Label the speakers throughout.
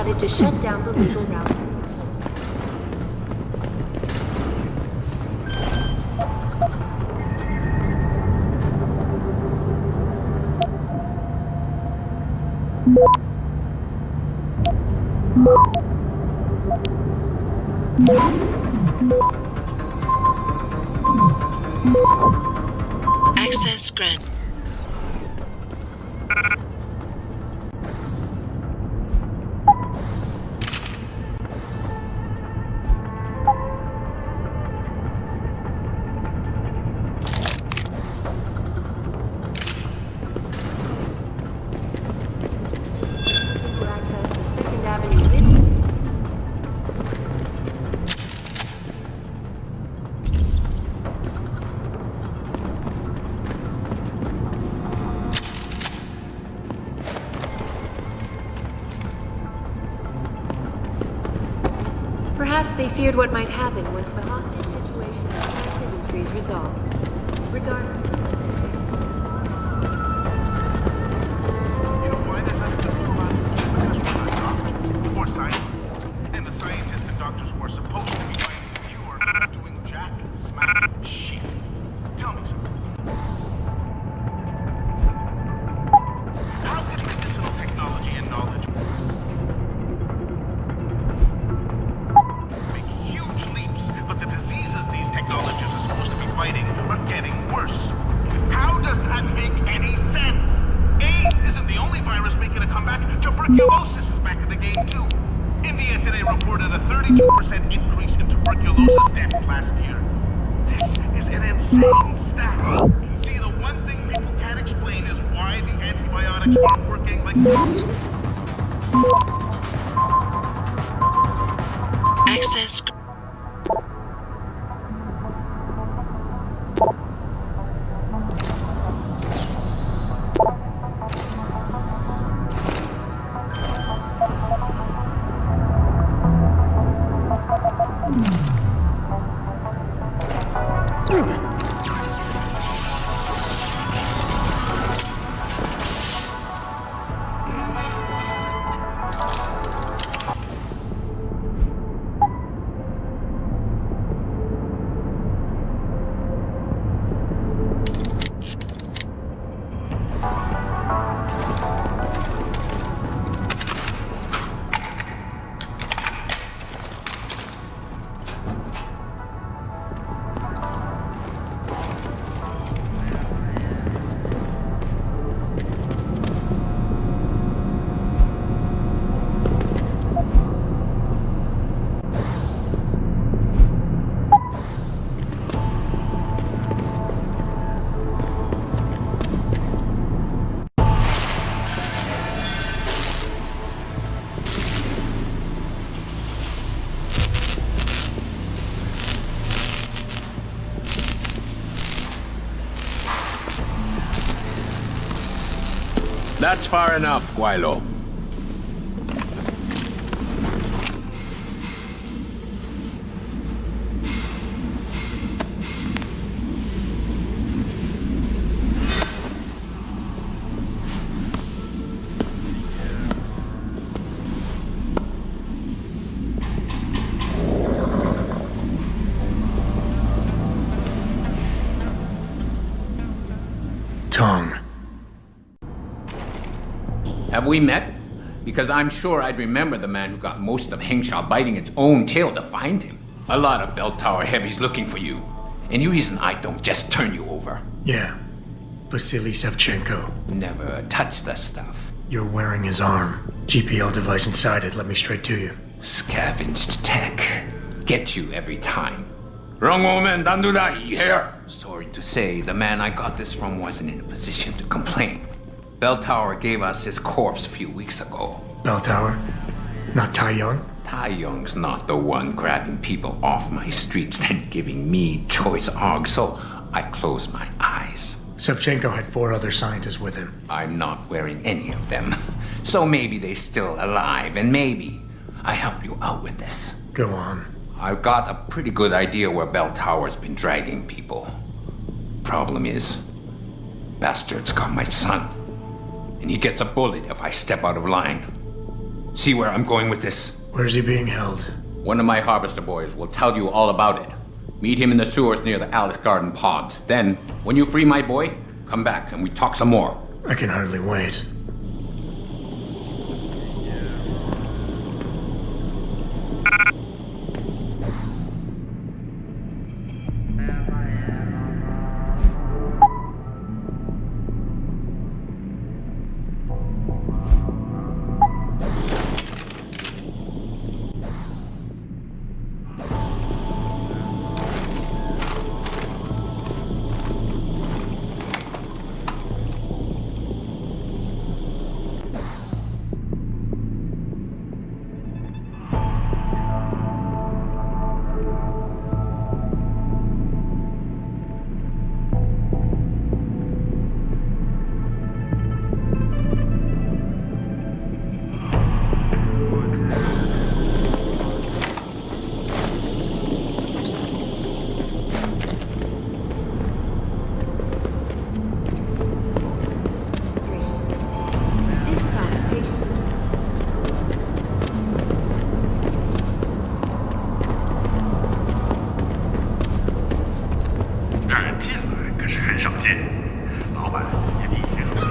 Speaker 1: decided to shut down the legal route.
Speaker 2: Access granted.
Speaker 1: Perhaps they feared what might happen once the hostage situation in the industry is resolved. Regardless.
Speaker 3: You know why there's nothing to do about it? Because we're not doctors or scientists. And the scientists and doctors who are supposed to be fighting the cure are doing jack, smack, shit. Tell me something. How can medicinal technology and knowledge make huge leaps, but the diseases these technologies are supposed to be fighting are getting worse? How does that make any sense? AIDS isn't the only virus making a comeback. Tuberculosis is back in the game too. India today reported a 32% increase in tuberculosis deaths last year. This is an insane stat. See, the one thing people can't explain is why the antibiotics aren't working like this.
Speaker 2: Access.
Speaker 4: That's far enough, Guaylo.
Speaker 5: Tongue.
Speaker 6: Have we met? Because I'm sure I'd remember the man who got most of Hengsha biting its own tail to find him. A lot of bell tower heavies looking for you. Any reason I don't just turn you over?
Speaker 5: Yeah. Vasily Savchenko.
Speaker 6: Never touch the stuff.
Speaker 5: You're wearing his arm. GPL device inside it. Let me straight to you.
Speaker 6: Scavenged tech. Get you every time. Wrong woman, don't do that here. Sorry to say, the man I got this from wasn't in a position to complain. Bell Tower gave us his corpse a few weeks ago.
Speaker 5: Bell Tower? Not Tai Young?
Speaker 6: Tai Young's not the one grabbing people off my streets then giving me choice arg, so I close my eyes.
Speaker 5: Savchenko had 4 other scientists with him.
Speaker 6: I'm not wearing any of them. So maybe they're still alive, and maybe I help you out with this.
Speaker 5: Go on.
Speaker 6: I've got a pretty good idea where Bell Tower's been dragging people. Problem is, bastard's got my son. And he gets a bullet if I step out of line. See where I'm going with this?
Speaker 5: Where's he being held?
Speaker 6: One of my harvester boys will tell you all about it. Meet him in the sewers near the Alice Garden pods. Then, when you free my boy, come back and we talk some more.
Speaker 5: I can hardly wait.
Speaker 1: This time, patient.
Speaker 2: 让人进来可是很少见，老板也比以前更。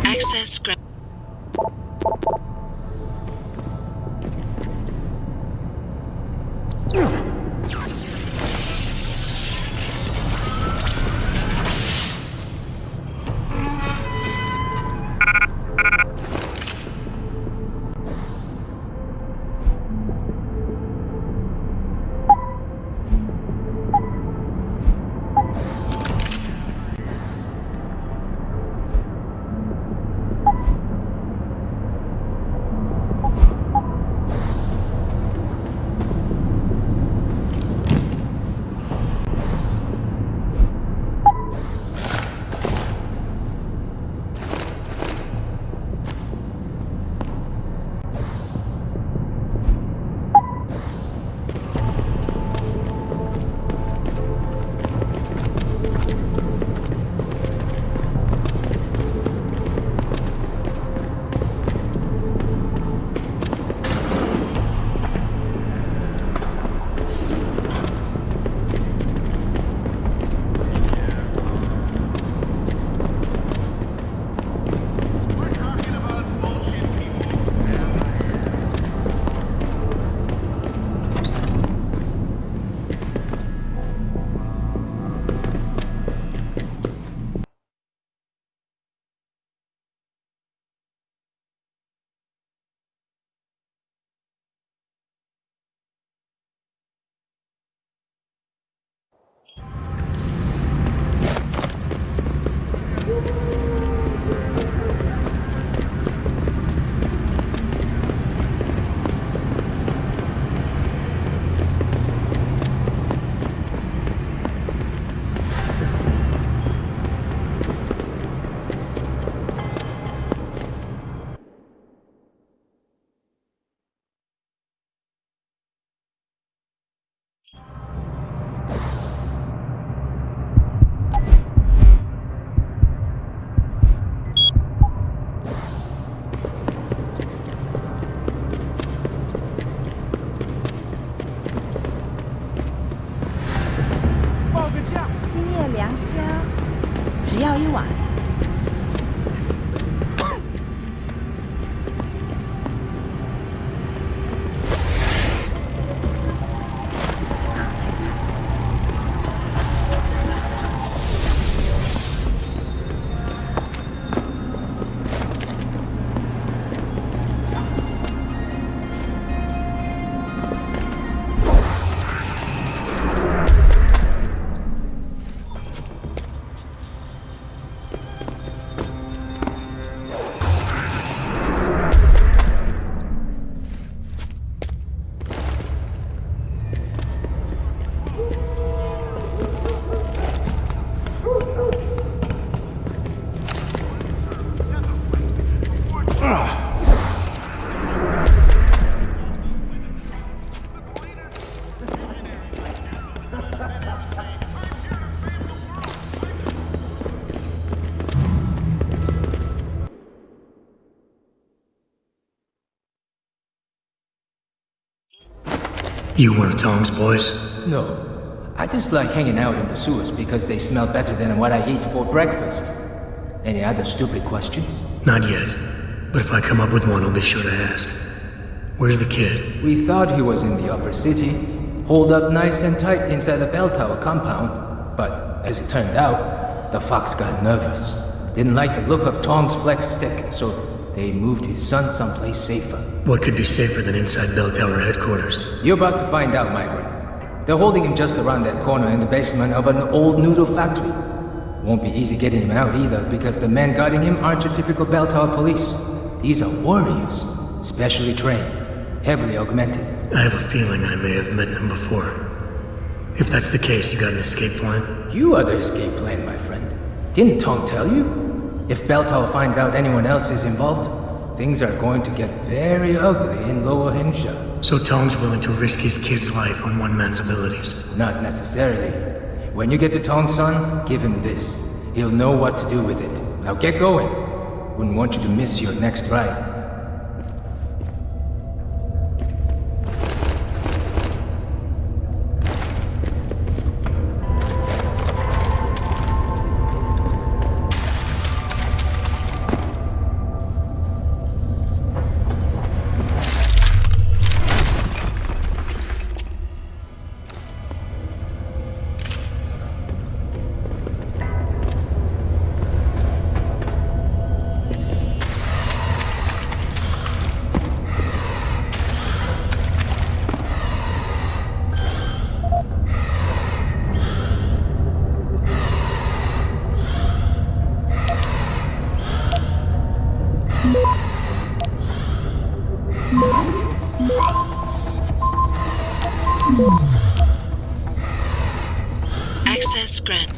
Speaker 7: Access granted.
Speaker 5: You one of Tong's boys?
Speaker 7: No. I just like hanging out in the sewers because they smell better than what I eat for breakfast. Any other stupid questions?
Speaker 5: Not yet. But if I come up with one, I'll be sure to ask. Where's the kid?
Speaker 7: We thought he was in the upper city, holed up nice and tight inside the bell tower compound. But as it turned out, the fox got nervous. Didn't like the look of Tong's flex stick, so they moved his son someplace safer.
Speaker 5: What could be safer than inside bell tower headquarters?
Speaker 7: You're about to find out, migrant. They're holding him just around that corner in the basement of an old noodle factory. Won't be easy getting him out either, because the men guarding him aren't your typical bell tower police. These are warriors, specially trained, heavily augmented.
Speaker 5: I have a feeling I may have met them before. If that's the case, you got an escape plan?
Speaker 7: You are the escape plan, my friend. Didn't Tong tell you? If bell tower finds out anyone else is involved, things are going to get very ugly in Lower Hengsha.
Speaker 5: So Tong's willing to risk his kid's life on one man's abilities?
Speaker 7: Not necessarily. When you get to Tong's son, give him this. He'll know what to do with it. Now get going. Wouldn't want you to miss your next ride.
Speaker 1: Access granted.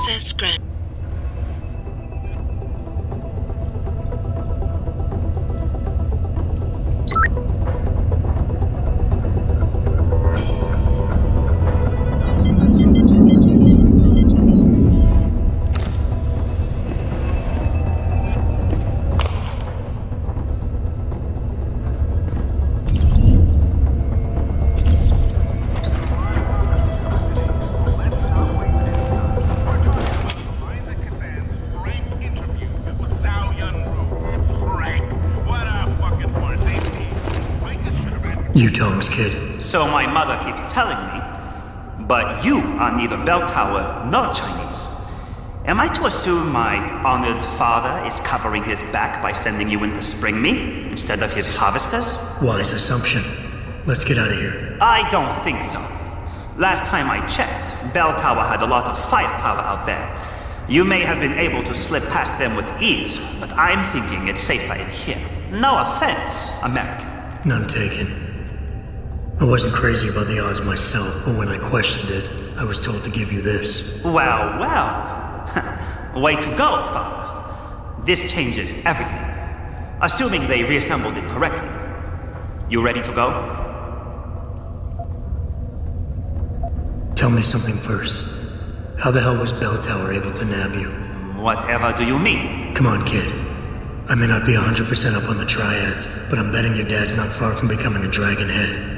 Speaker 1: Access granted.
Speaker 5: You Tom's kid.
Speaker 8: So my mother keeps telling me. But you are neither bell tower nor Chinese. Am I to assume my honored father is covering his back by sending you in to spring me instead of his harvesters?
Speaker 5: Wise assumption. Let's get out of here.
Speaker 8: I don't think so. Last time I checked, bell tower had a lot of firepower out there. You may have been able to slip past them with ease, but I'm thinking it's safer in here. No offense, American.
Speaker 5: None taken. I wasn't crazy about the odds myself, but when I questioned it, I was told to give you this.
Speaker 8: Well, well. Way to go, Father. This changes everything. Assuming they reassembled it correctly. You ready to go?
Speaker 5: Tell me something first. How the hell was Bell Tower able to nab you?
Speaker 8: Whatever do you mean?
Speaker 5: Come on, kid. I may not be 100% up on the triads, but I'm betting your dad's not far from becoming a dragon head.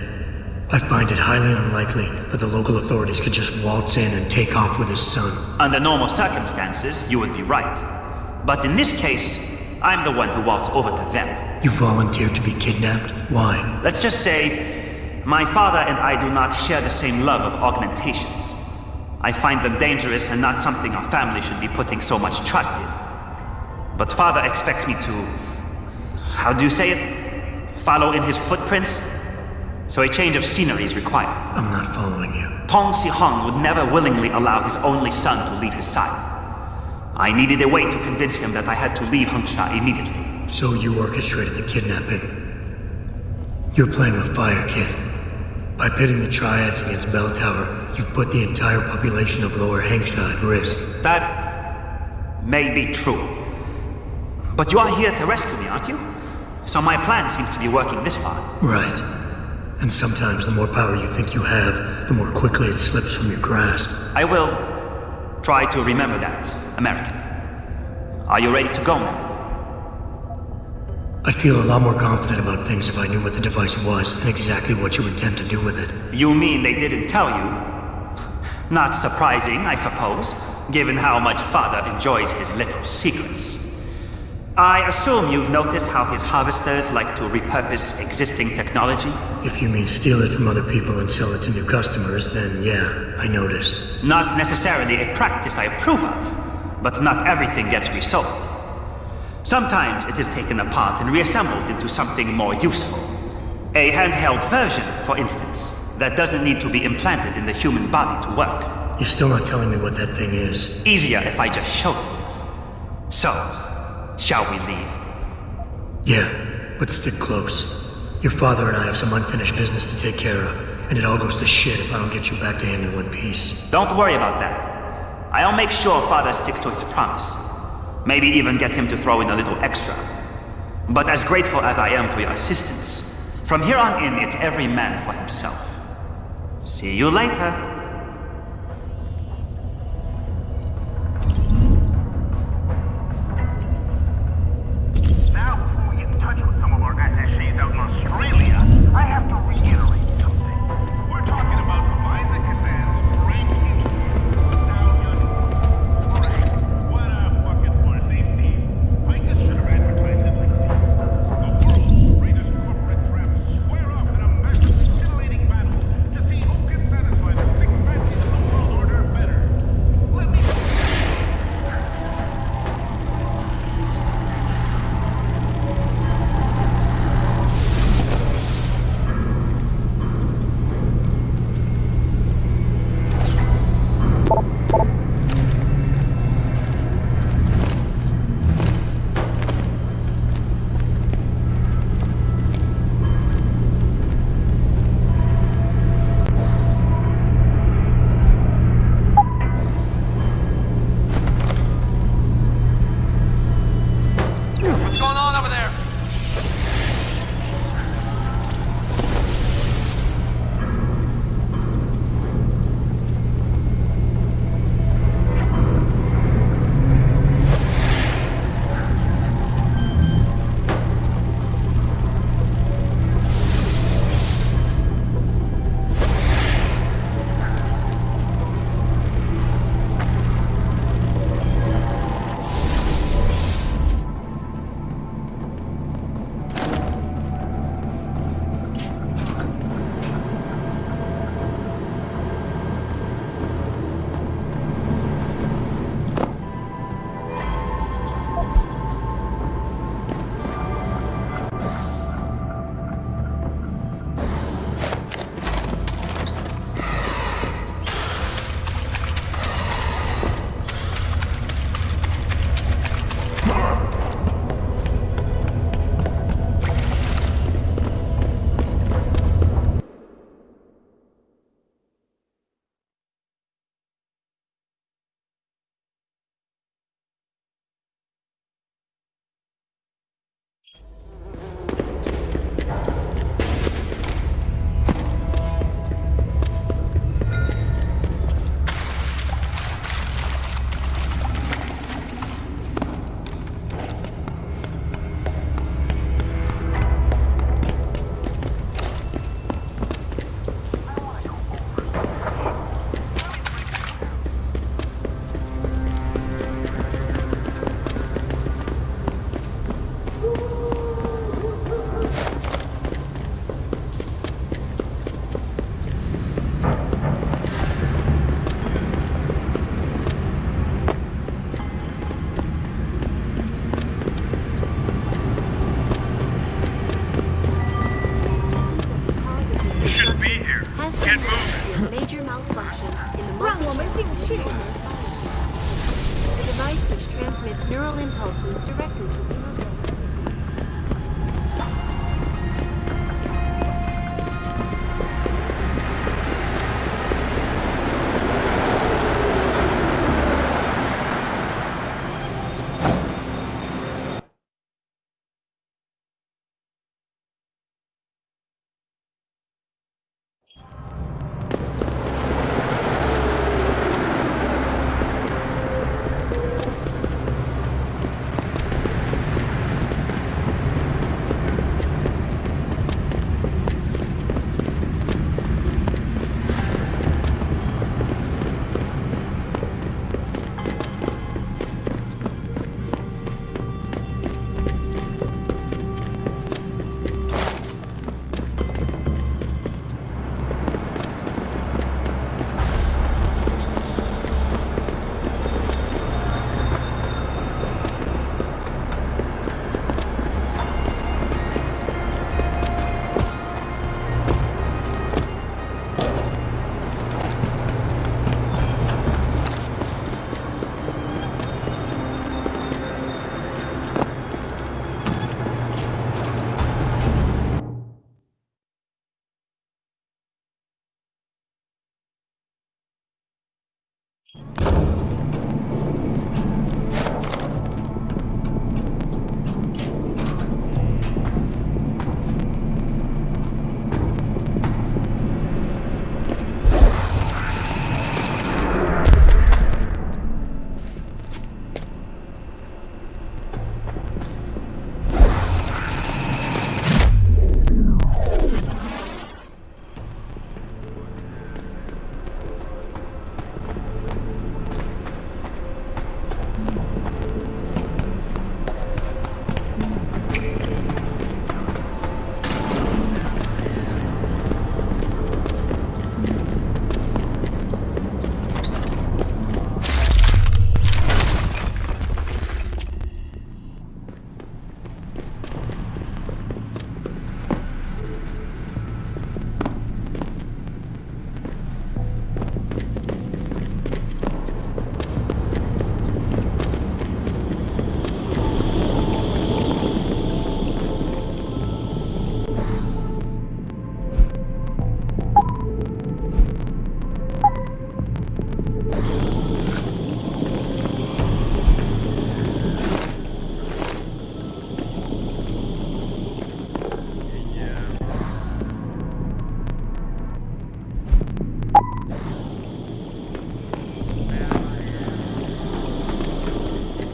Speaker 5: I find it highly unlikely that the local authorities could just waltz in and take off with his son.
Speaker 8: Under normal circumstances, you would be right. But in this case, I'm the one who waltzed over to them.
Speaker 5: You volunteered to be kidnapped? Why?
Speaker 8: Let's just say, my father and I do not share the same love of augmentations. I find them dangerous and not something our family should be putting so much trust in. But father expects me to... how do you say it? Follow in his footprints? So a change of scenery is required.
Speaker 5: I'm not following you.
Speaker 8: Tong Si-hung would never willingly allow his only son to leave his side. I needed a way to convince him that I had to leave Hengsha immediately.
Speaker 5: So you orchestrated the kidnapping. You're playing with fire, kid. By pitting the triads against Bell Tower, you've put the entire population of Lower Hengsha at risk.
Speaker 8: That may be true. But you are here to rescue me, aren't you? So my plan seems to be working this far.
Speaker 5: Right. And sometimes the more power you think you have, the more quickly it slips from your grasp.
Speaker 8: I will try to remember that, American. Are you ready to go now?
Speaker 5: I'd feel a lot more confident about things if I knew what the device was and exactly what you intend to do with it.
Speaker 8: You mean they didn't tell you? Not surprising, I suppose, given how much Father enjoys his little secrets. I assume you've noticed how his harvesters like to repurpose existing technology?
Speaker 5: If you mean steal it from other people and sell it to new customers, then yeah, I noticed.
Speaker 8: Not necessarily a practice I approve of, but not everything gets resold. Sometimes it is taken apart and reassembled into something more useful. A handheld version, for instance, that doesn't need to be implanted in the human body to work.
Speaker 5: You're still not telling me what that thing is.
Speaker 8: Easier if I just show you. So, shall we leave?
Speaker 5: Yeah, but stick close. Your father and I have some unfinished business to take care of, and it all goes to shit if I don't get you back to him in one piece.
Speaker 8: Don't worry about that. I'll make sure Father sticks to his promise. Maybe even get him to throw in a little extra. But as grateful as I am for your assistance, from here on in, it's every man for himself. See you later.
Speaker 3: Square off in a massive, titillating battle to see who can satisfy the
Speaker 1: neural impulses directly to the neural.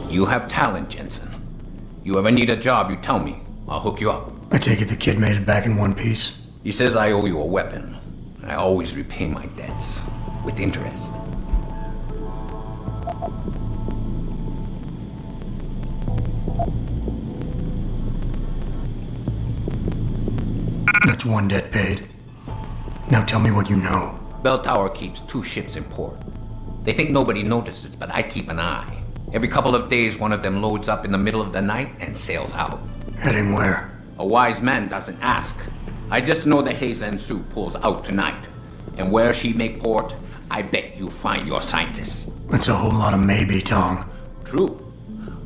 Speaker 6: You have talent, Jensen. You ever need a job, you tell me. I'll hook you up.
Speaker 5: I take it the kid made it back in one piece?
Speaker 6: He says I owe you a weapon. I always repay my debts. With interest.
Speaker 5: That's one debt paid. Now tell me what you know.
Speaker 6: Bell Tower keeps 2 ships in port. They think nobody notices, but I keep an eye. Every couple of days, one of them loads up in the middle of the night and sails out.
Speaker 5: Heading where?
Speaker 6: A wise man doesn't ask. I just know the Heizen Su pulls out tonight. And where she make port, I bet you find your scientists.
Speaker 5: That's a whole lot of maybe, Tong.
Speaker 6: True.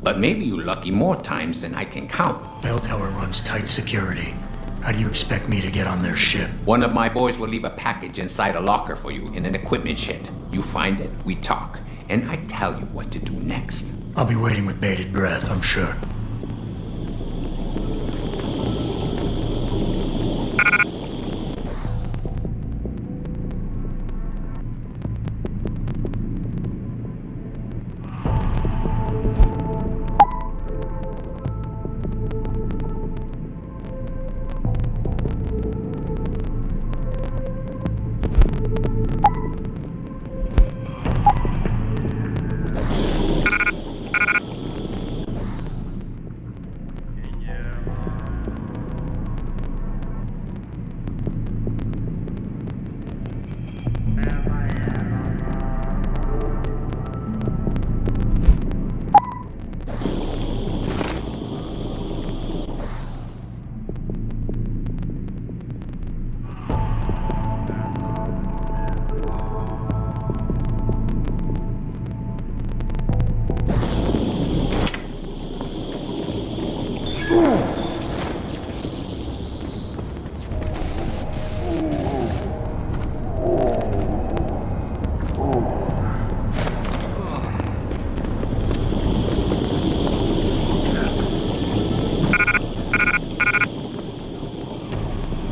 Speaker 6: But maybe you lucky more times than I can count.
Speaker 5: Bell Tower runs tight security. How do you expect me to get on their ship?
Speaker 6: One of my boys will leave a package inside a locker for you in an equipment shed. You find it, we talk, and I tell you what to do next.
Speaker 5: I'll be waiting with bated breath, I'm sure.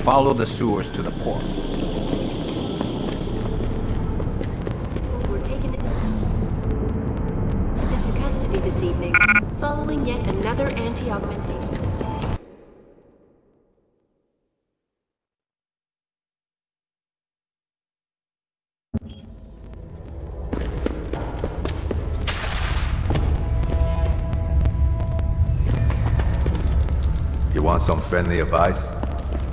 Speaker 6: Follow the sewers to the port.
Speaker 1: Were taken into custody this evening, following yet another anti-augmentation.
Speaker 9: You want some friendly advice?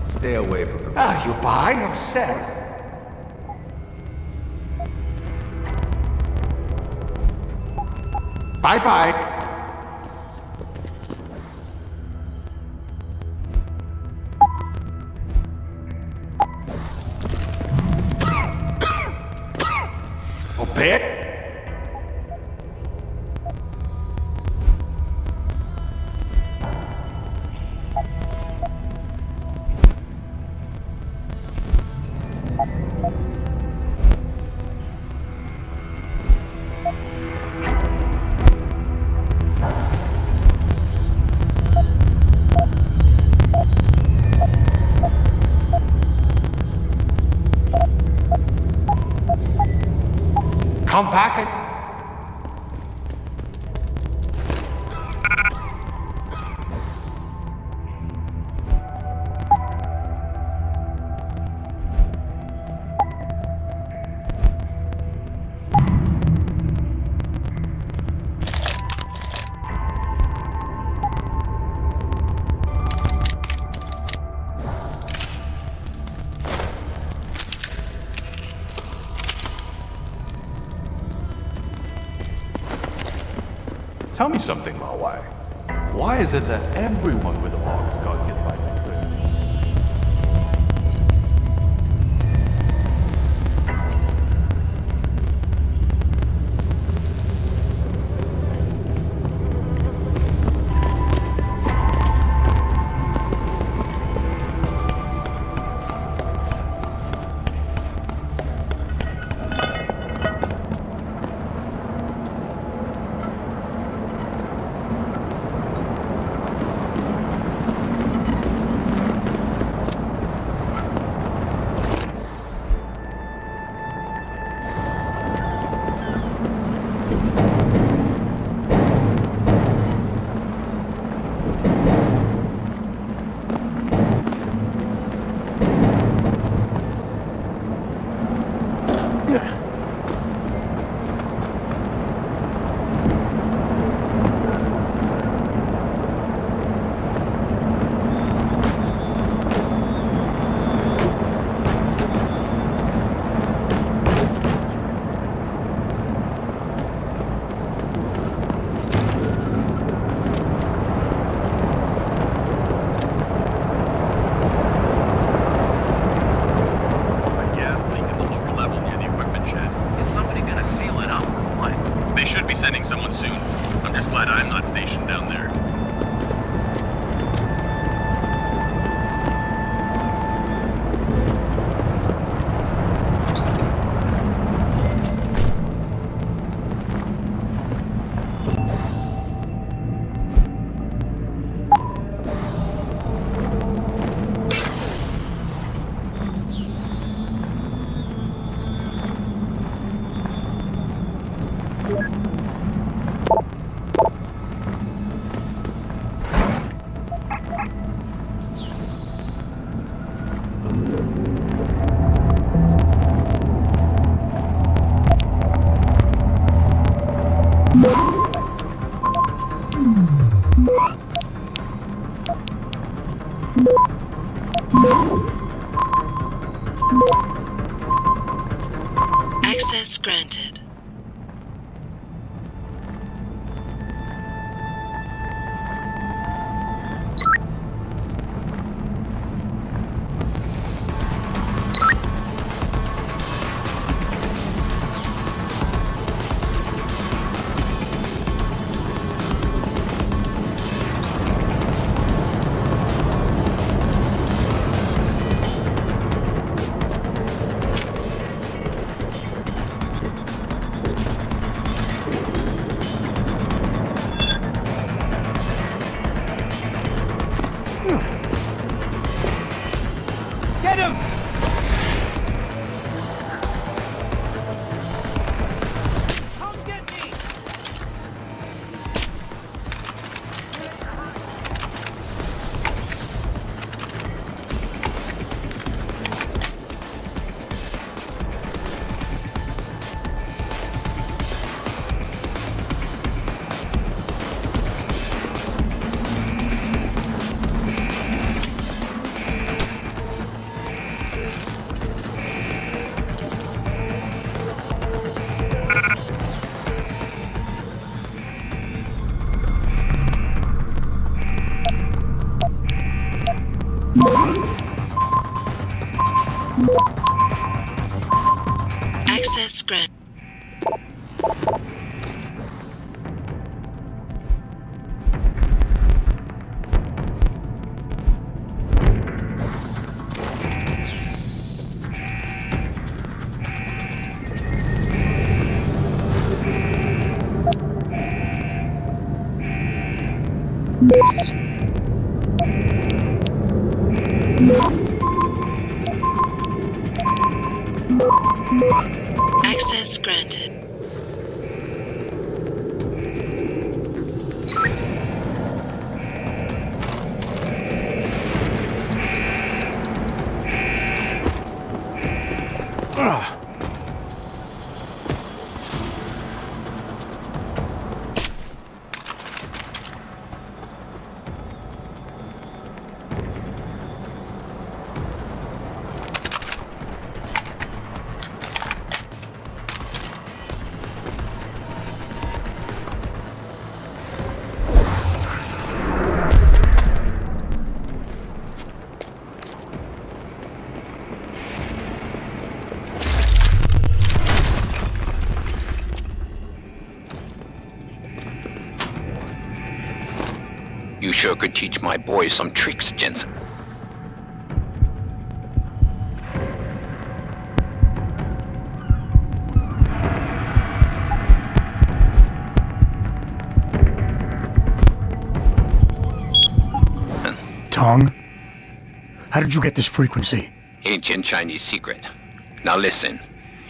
Speaker 9: Stay away from the...
Speaker 10: You buy or sell? Bye-bye. Obey. Come back and...
Speaker 2: Tell me something, Mawai. Why is it that everyone with AUGs got hit by that thing?
Speaker 11: Sending someone soon. I'm just glad I'm not stationed down there.
Speaker 1: Access granted. Access granted.
Speaker 6: You sure could teach my boys some tricks, Jensen.
Speaker 5: Tong? How did you get this frequency?
Speaker 6: Ancient Chinese secret. Now listen,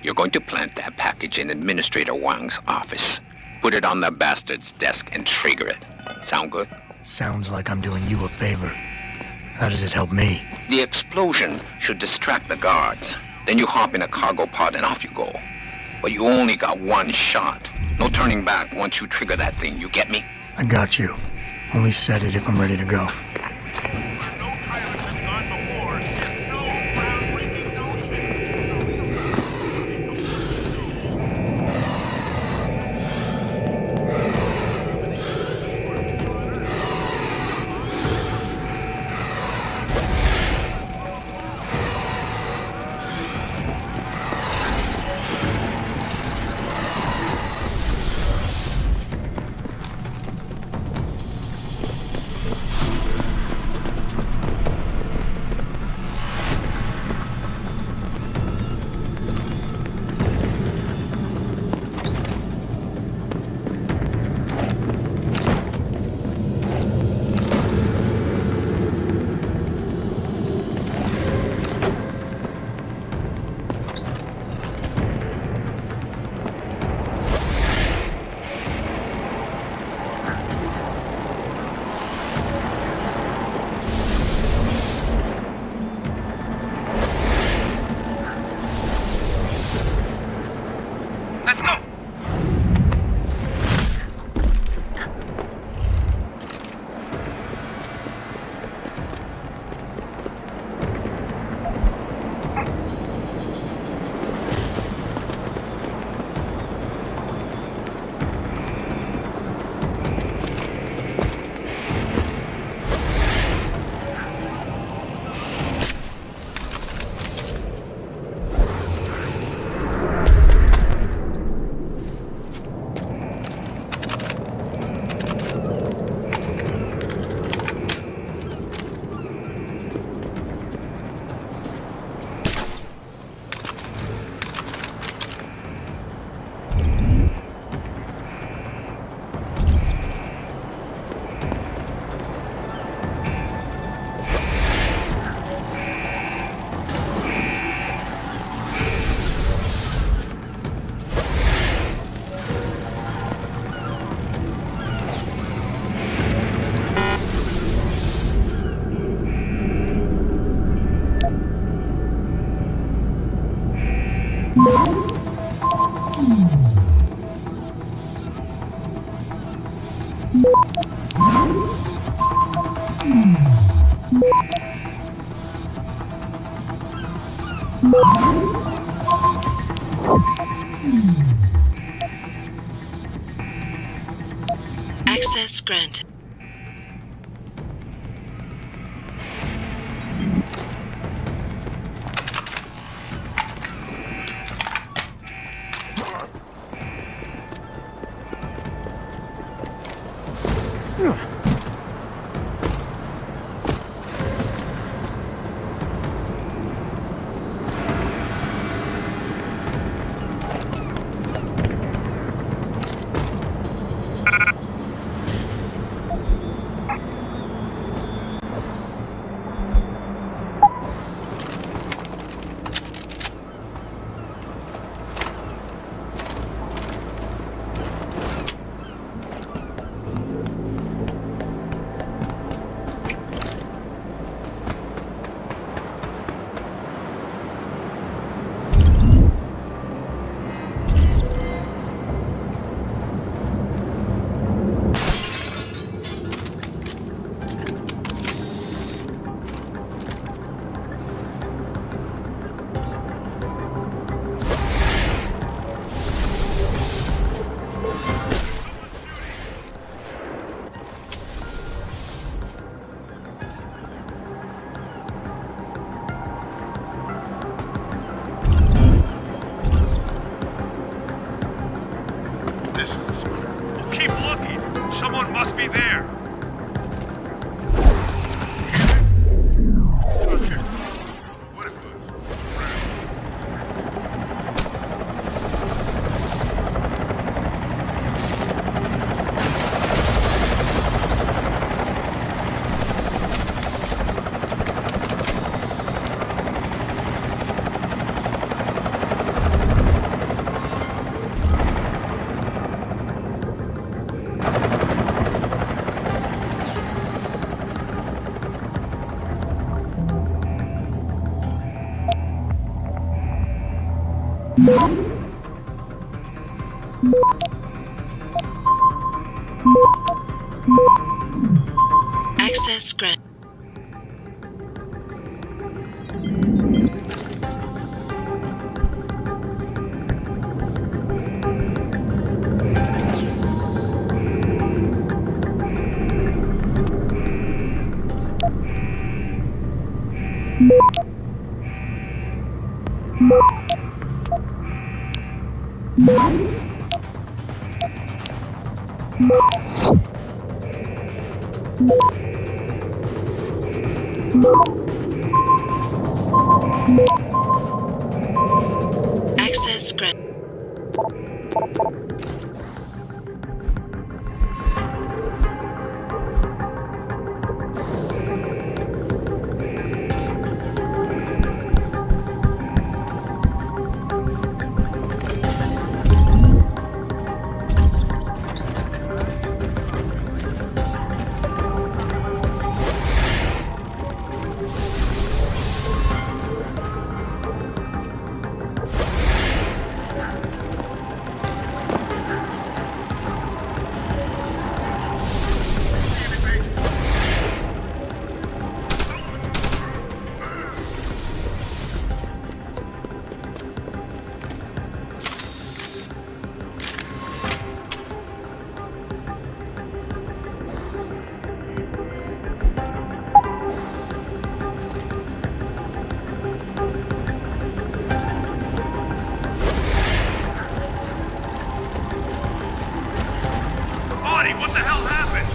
Speaker 6: you're going to plant that package in Administrator Wang's office. Put it on the bastard's desk and trigger it. Sound good?
Speaker 5: Sounds like I'm doing you a favor. How does it help me?
Speaker 6: The explosion should distract the guards. Then you hop in a cargo pod and off you go. But you only got one shot. No turning back once you trigger that thing, you get me?
Speaker 5: I got you. Only set it if I'm ready to go.
Speaker 10: Let's go!
Speaker 1: Access granted.
Speaker 3: Keep looking. Someone must be there. What it was?
Speaker 1: Access grant. Access grant.
Speaker 3: Audie, what the hell happened?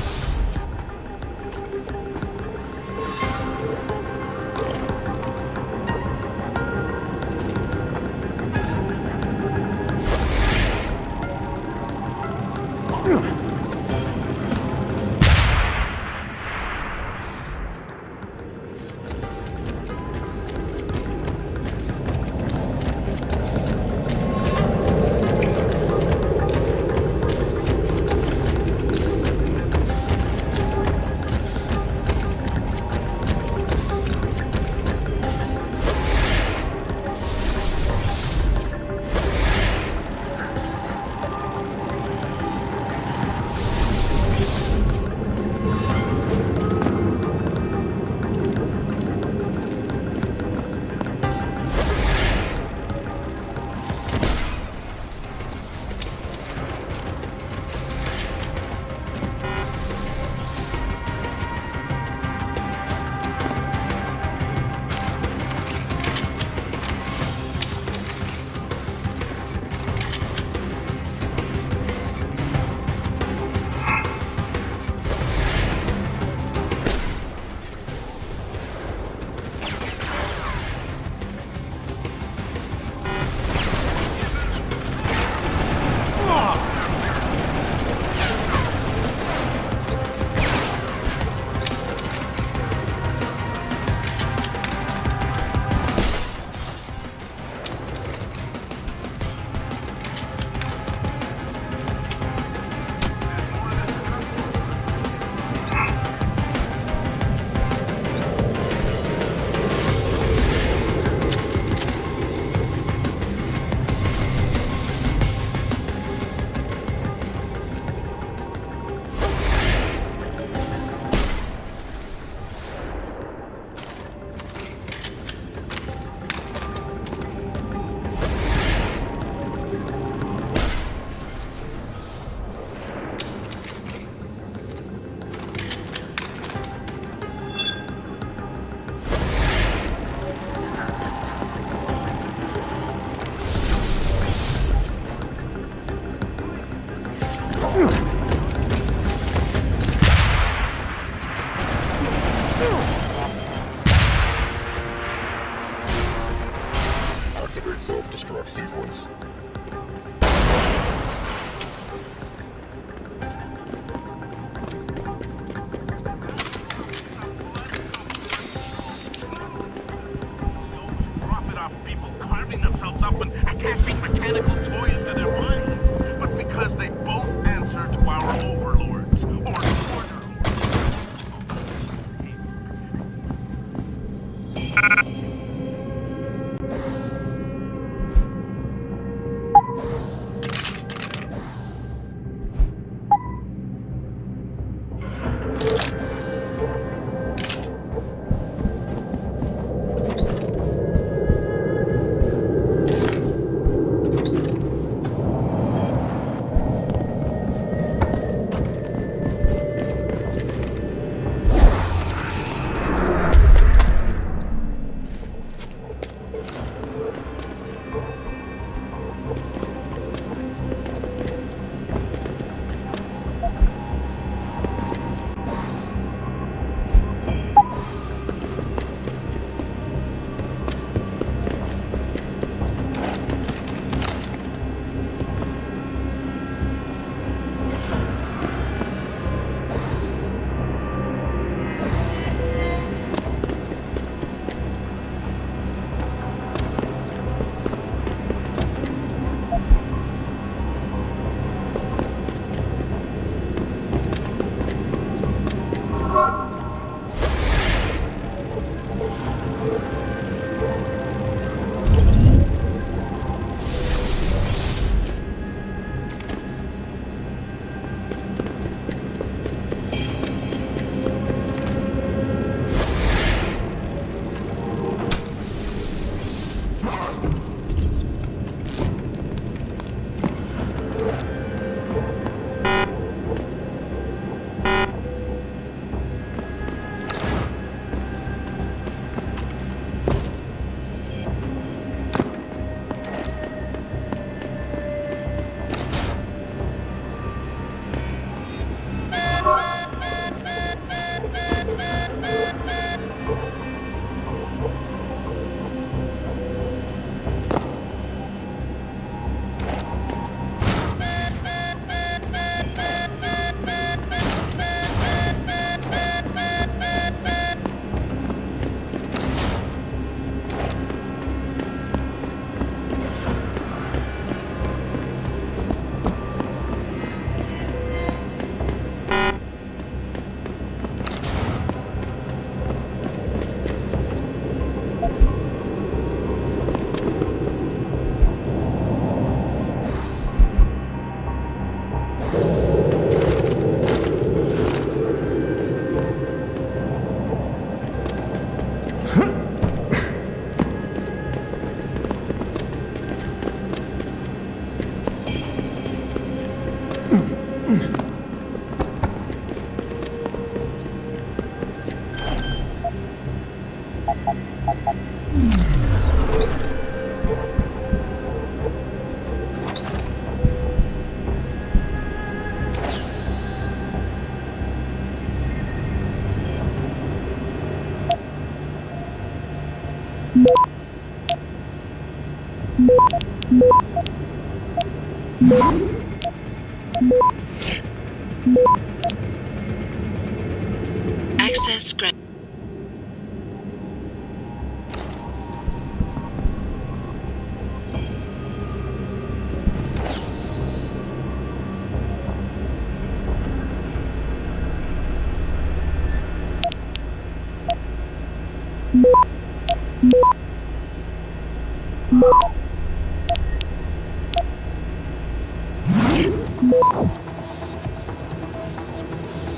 Speaker 1: granted.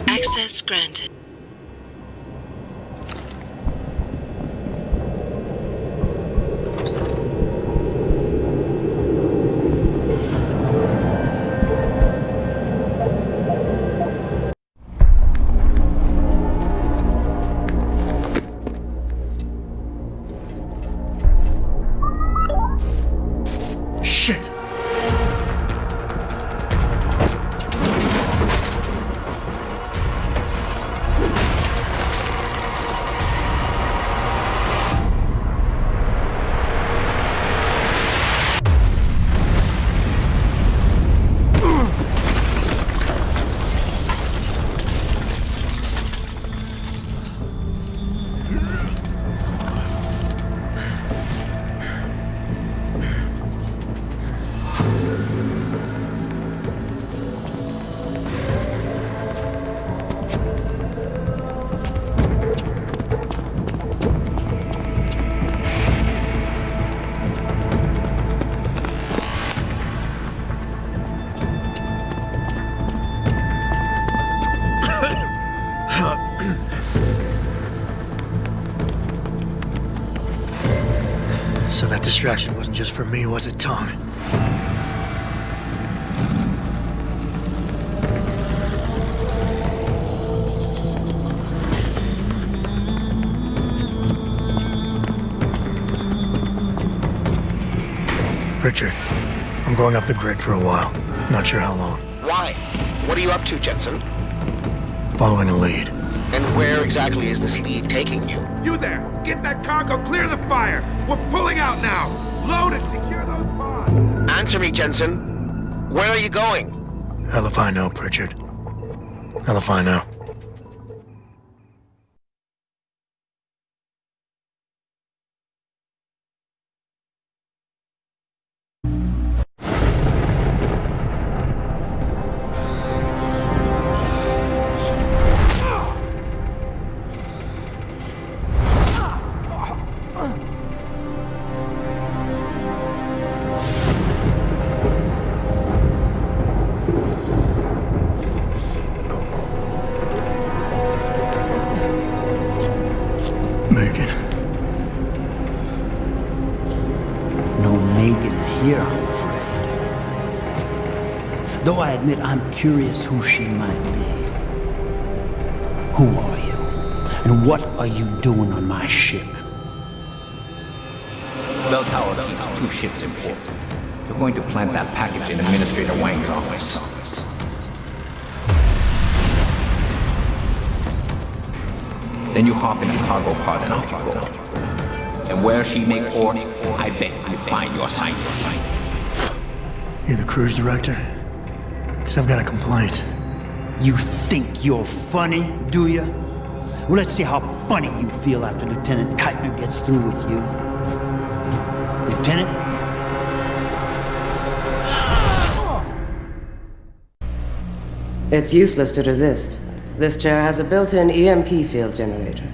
Speaker 1: Access granted.
Speaker 5: Shit! So that distraction wasn't just for me, was it, Tom? Richard, I'm going off the grid for a while. Not sure how long.
Speaker 12: Why? What are you up to, Jensen?
Speaker 5: Following a lead.
Speaker 12: And where exactly is this lead taking you?
Speaker 10: You there! Get that cargo, clear the fire! We're pulling out now! Load and secure those pods!
Speaker 12: Answer me, Jensen. Where are you going?
Speaker 5: Hell if I know, Pritchard. Hell if I know. Megan.
Speaker 13: No Megan here, I'm afraid. Though I admit I'm curious who she might be. Who are you? And what are you doing on my ship?
Speaker 6: Bell Tower keeps 2 ships in port. They're going to plant that package in Administrator Wang's office. Then you hop in a cargo pod and off you go. And where she may port, I bet you find your scientist.
Speaker 5: You're the cruise director? Because I've got a complaint.
Speaker 13: You think you're funny, do you? Well, let's see how funny you feel after Lieutenant Keitner gets through with you. Lieutenant?
Speaker 14: It's useless to resist. This chair has a built-in EMP field generator.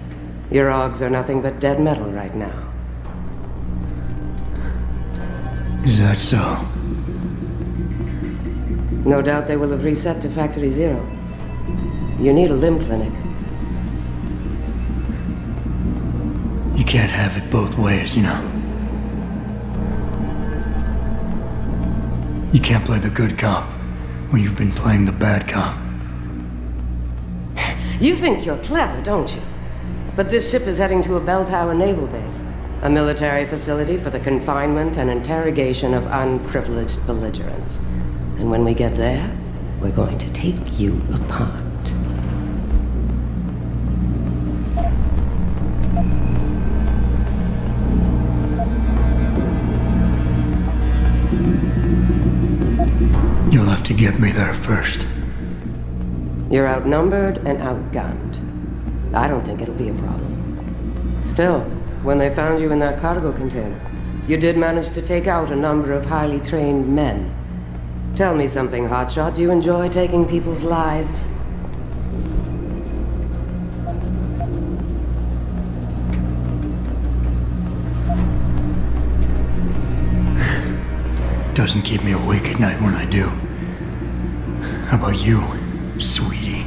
Speaker 14: Your augs are nothing but dead metal right now.
Speaker 5: Is that so?
Speaker 14: No doubt they will have reset to Factory Zero. You need a limb clinic.
Speaker 5: You can't have it both ways, you know. You can't play the good cop when you've been playing the bad cop.
Speaker 14: You think you're clever, don't you? But this ship is heading to a bell tower naval base, a military facility for the confinement and interrogation of unprivileged belligerents. And when we get there, we're going to take you apart.
Speaker 5: You'll have to get me there first.
Speaker 14: You're outnumbered and outgunned. I don't think it'll be a problem. Still, when they found you in that cargo container, you did manage to take out a number of highly trained men. Tell me something, Hotshot. Do you enjoy taking people's lives?
Speaker 5: Doesn't keep me awake at night when I do. How about you, sweetie?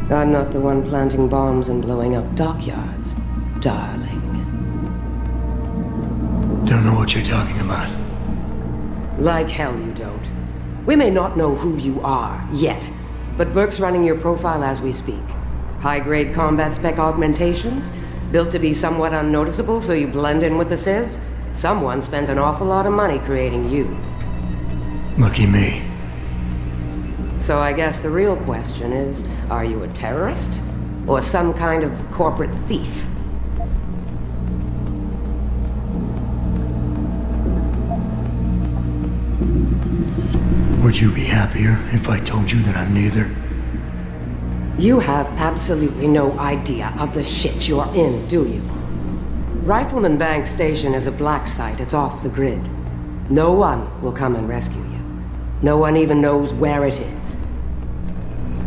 Speaker 14: I'm not the one planting bombs and blowing up dockyards, darling.
Speaker 5: Don't know what you're talking about.
Speaker 14: Like hell you don't. We may not know who you are, yet, but Burke's running your profile as we speak. High-grade combat spec augmentations, built to be somewhat unnoticeable so you blend in with the civs. Someone spent an awful lot of money creating you.
Speaker 5: Lucky me.
Speaker 14: So I guess the real question is, are you a terrorist? Or some kind of corporate thief?
Speaker 5: Would you be happier if I told you that I'm neither?
Speaker 14: You have absolutely no idea of the shit you're in, do you? Rifleman Bank Station is a black site. It's off the grid. No one will come and rescue you. No one even knows where it is.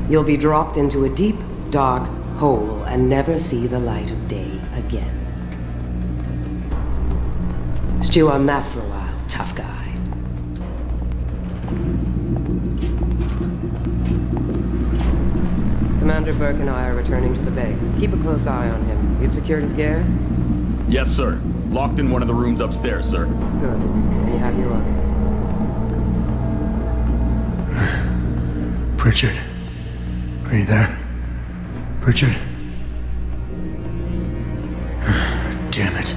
Speaker 14: You'll be dropped into a deep, dark hole and never see the light of day again. Stew on that for a while, tough guy. Commander Burke and I are returning to the base. Keep a close eye on him. You've secured his gear?
Speaker 11: Yes, sir. Locked in one of the rooms upstairs, sir.
Speaker 14: Good. And you have your orders.
Speaker 5: Pritchard. Are you there? Pritchard? Damn it.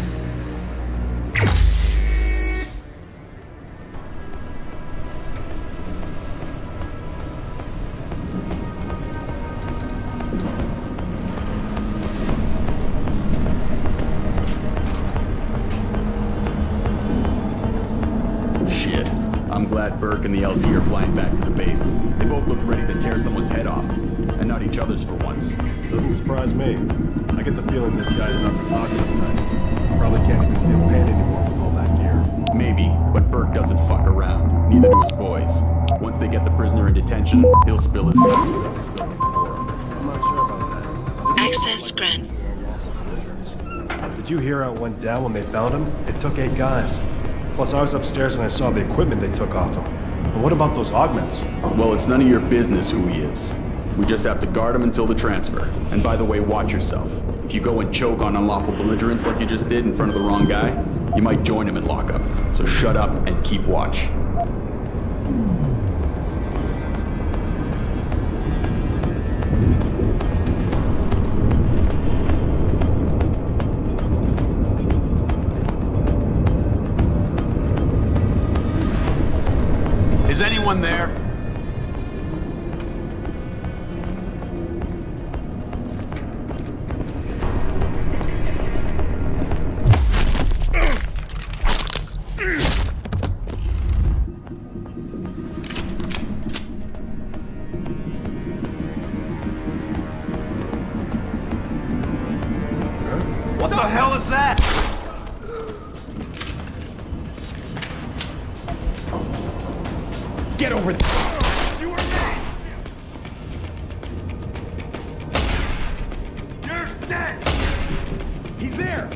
Speaker 11: Shit. I'm glad Burke and the LT are flying back to the base. They both look ready to tear someone's head off. And not each other's for once.
Speaker 15: Doesn't surprise me. I get the feeling this guy's not the talk of the night. Probably can't even feel pain anymore with all that gear.
Speaker 11: Maybe, but Burke doesn't fuck around. Neither do his boys. Once they get the prisoner in detention, he'll spill his guts or they'll spill them for him.
Speaker 15: I'm not sure about that.
Speaker 1: Access grant.
Speaker 15: Did you hear how it went down when they found him? It took 8 guys. Plus, I was upstairs and I saw the equipment they took off him. And what about those augments?
Speaker 11: Well, it's none of your business who he is. We just have to guard him until the transfer. And by the way, watch yourself. If you go and choke on unlawful belligerence like you just did in front of the wrong guy, you might join him in lockup. So shut up and keep watch.
Speaker 4: Is anyone there?
Speaker 10: What the hell is that?
Speaker 11: Get over there!
Speaker 10: You or me? You're dead!
Speaker 11: He's there!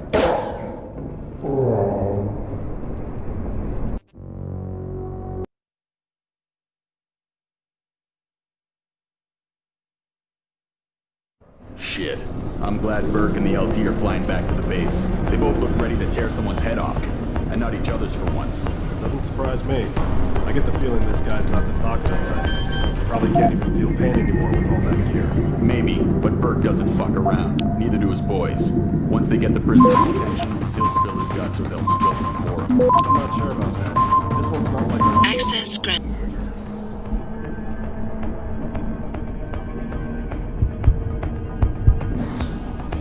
Speaker 11: Shit. I'm glad Burke and the LT are flying back to the base. They both look ready to tear someone's head off. And not each other's for once.
Speaker 15: Doesn't surprise me. I get the feeling this guy's not the talk of the night. Probably can't even feel pain anymore with all that gear.
Speaker 11: Maybe, but Burke doesn't fuck around. Neither do his boys. Once they get the prisoner in detention, he'll spill his guts or they'll spill them for him.
Speaker 15: I'm not sure about that. This one's not like...
Speaker 1: Access grant.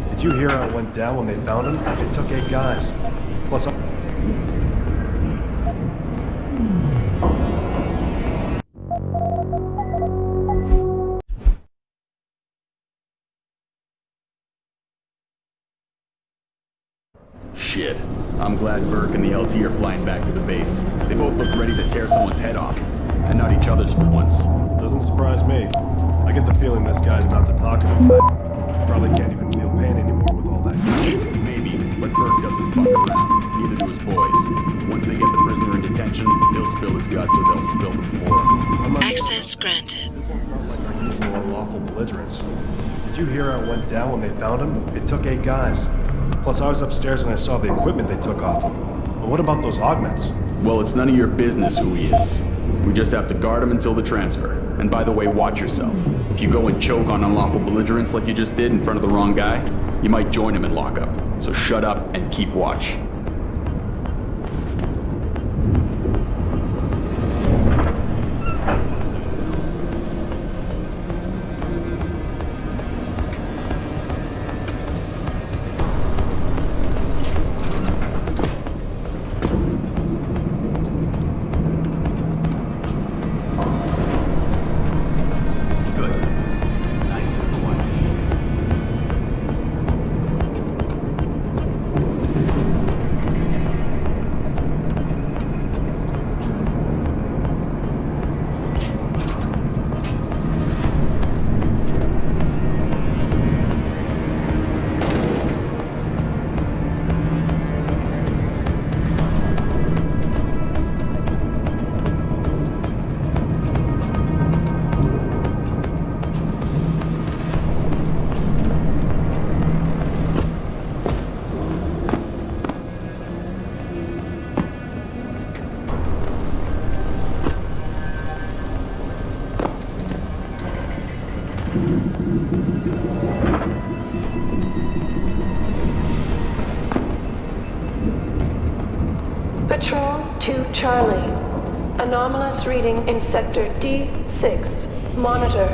Speaker 15: Did you hear how it went down when they found him? It took 8 guys. Plus,
Speaker 11: shit. I'm glad Burke and the LT are flying back to the base. They both look ready to tear someone's head off. And not each other's for once.
Speaker 15: Doesn't surprise me. I get the feeling this guy's not the talkative type. Probably can't even feel pain anymore with all that.
Speaker 11: Maybe, but Burke doesn't fuck around. Neither do his boys. Once they get the prisoner in detention, he'll spill his guts or they'll spill them for him.
Speaker 1: Access granted.
Speaker 15: This one's not like our usual unlawful belligerence. Did you hear how it went down when they found him? It took 8 guys. Plus, I was upstairs and I saw the equipment they took off him. But what about those augments?
Speaker 11: Well, it's none of your business who he is. We just have to guard him until the transfer. And by the way, watch yourself. If you go and choke on unlawful belligerence like you just did in front of the wrong guy, you might join him in lockup. So shut up and keep watch.
Speaker 16: Patrol to Charlie. Anomalous reading in Sector D6. Monitor.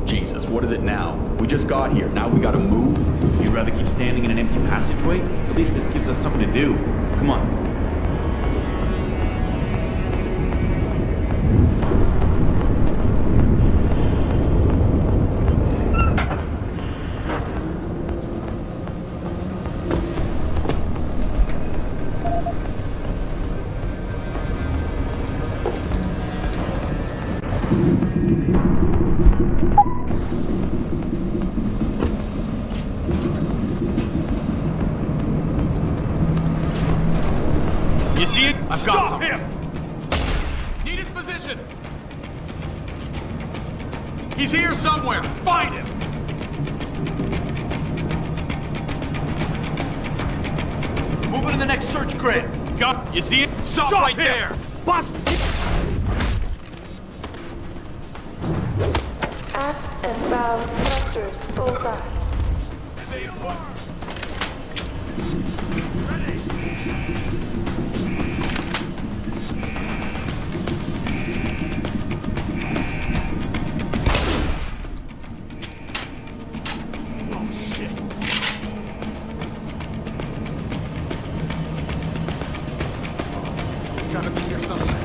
Speaker 11: Jesus, what is it now? We just got here. Now we gotta move?
Speaker 2: You'd rather keep standing in an empty passageway? At least this gives us something to do. Come on.
Speaker 10: You see it?
Speaker 2: I've got
Speaker 10: Stop
Speaker 2: something.
Speaker 10: him! Need his position! He's here somewhere! Find him! Moving to the next search grid. Got. You see it? Stop right him. There! Bust!
Speaker 16: Aft and bow thrusters full back.
Speaker 10: Stay apart! Gotta be here somewhere.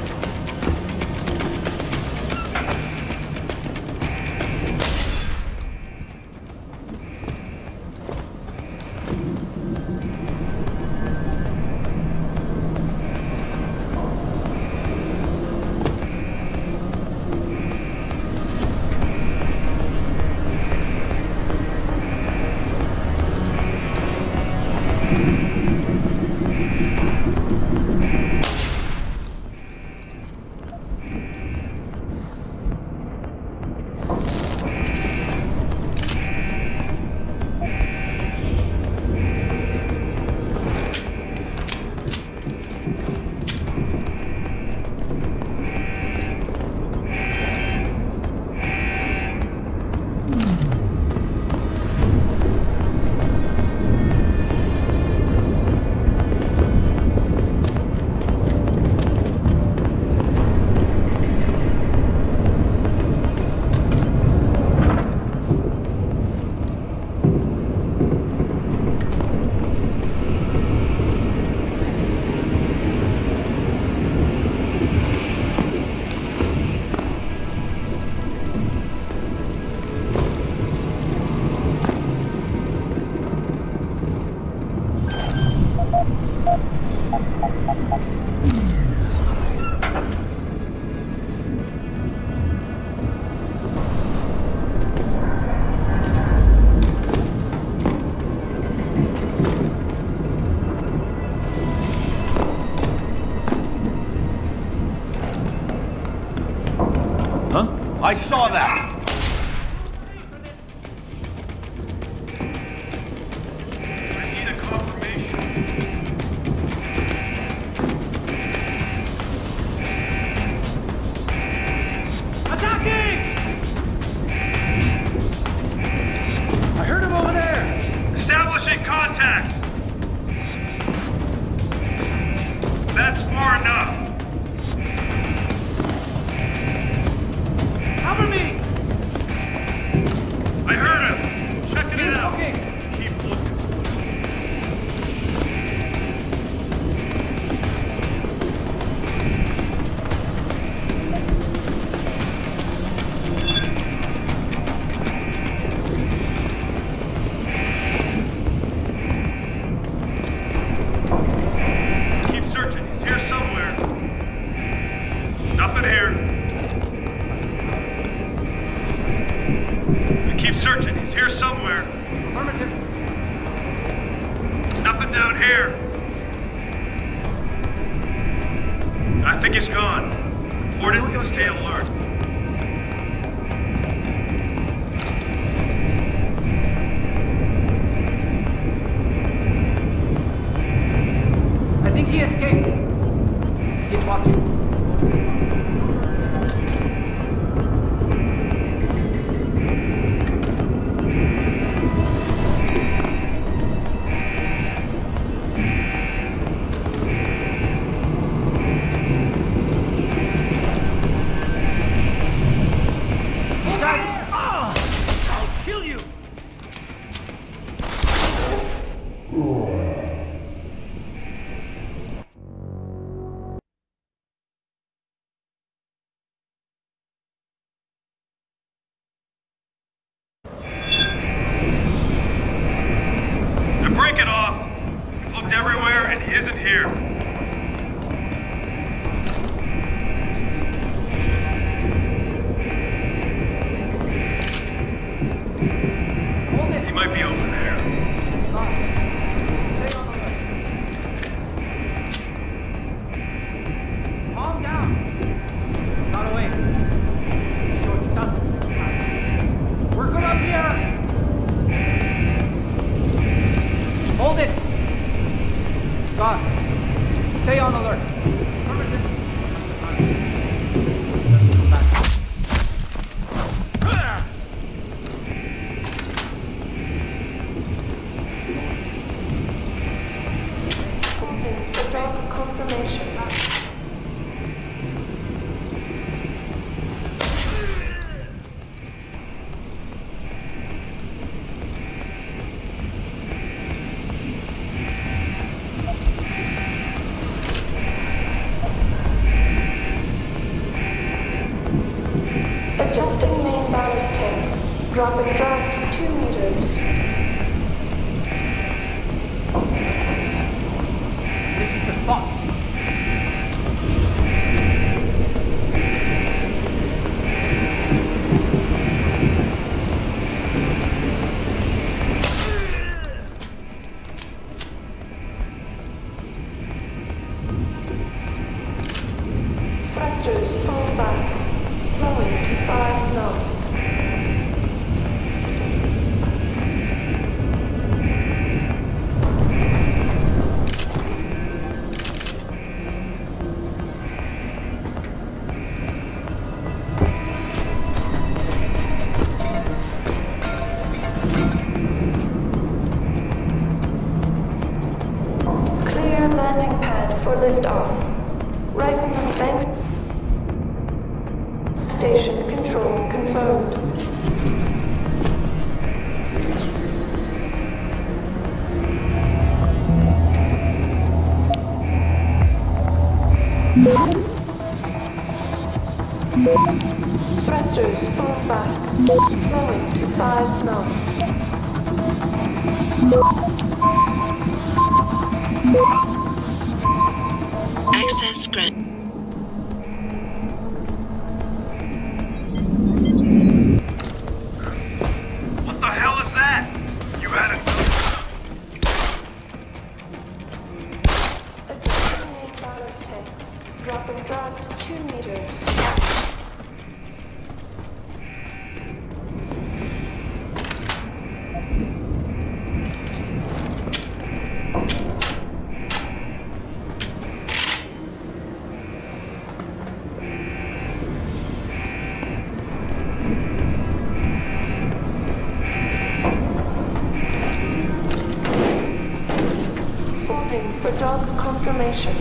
Speaker 10: I saw that!
Speaker 3: Establishing contact! That's far enough!
Speaker 17: Cover me!
Speaker 3: I heard him! Checking it out!
Speaker 17: Okay.
Speaker 3: Keep looking. Keep searching. He's here somewhere. Nothing here. Keep searching. He's here somewhere.
Speaker 17: Affirmative.
Speaker 3: Nothing down here. I think he's gone. Report it and stay alert.
Speaker 17: I think he escaped. Keep watching.
Speaker 3: I'll kill you! And break it off! We've looked everywhere and he isn't here. He might be over there.
Speaker 17: Calm down. Got away. Sure he doesn't this time. We're good up here. Hold it. Gone. Stay on alert. Affirmative.
Speaker 16: Holding for dog confirmation. Adjusting main ballast tanks. Dropping draft 2 meters.
Speaker 17: This is the spot.
Speaker 16: Thrusters fall back, slowing to 5 knots. Clear landing pad for liftoff. Rifleman bank station control confirmed. Thrusters fall back, slowing to 5 knots.
Speaker 1: Access grant.
Speaker 3: What the hell is that? You had it.
Speaker 16: Adjusting main ballast tanks. Dropping draft 2 meters. Log confirmation.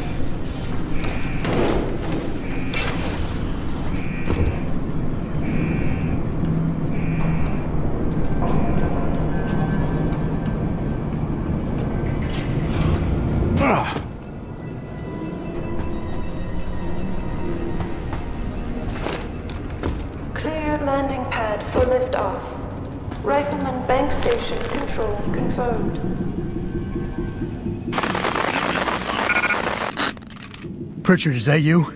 Speaker 16: Clear landing pad for liftoff. Rifleman bank station control confirmed.
Speaker 5: Pritchard, is that you?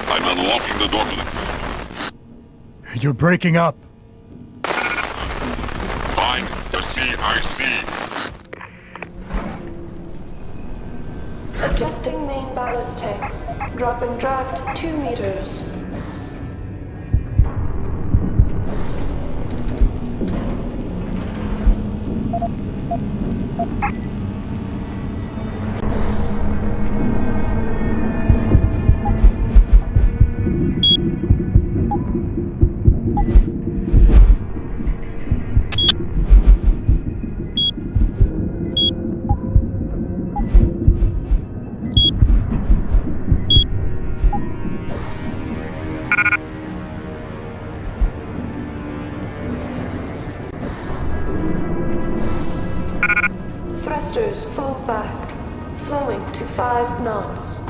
Speaker 18: I'm unlocking the door.
Speaker 5: You're breaking up.
Speaker 18: Fine, I see.
Speaker 16: Adjusting main ballast tanks. Dropping draft 2 meters. Thrusters full back, slowing to 5 knots.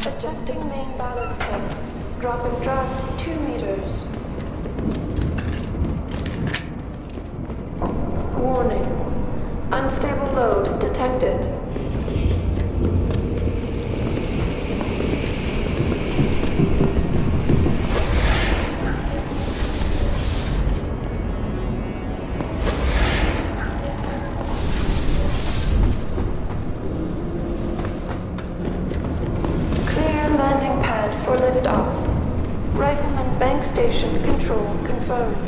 Speaker 16: Adjusting main ballast tanks, dropping draft 2 meters. Warning. Unstable load detected. Clear landing pad for liftoff. Rifleman bank station control confirmed.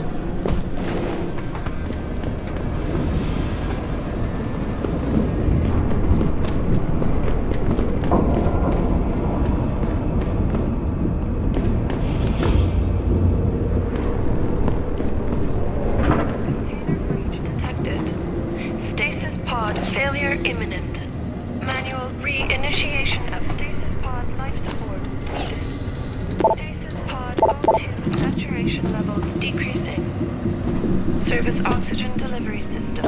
Speaker 16: Stasis pod failure imminent. Manual re-initiation of stasis pod life support needed. Stasis pod O2 saturation levels decreasing. Service oxygen delivery system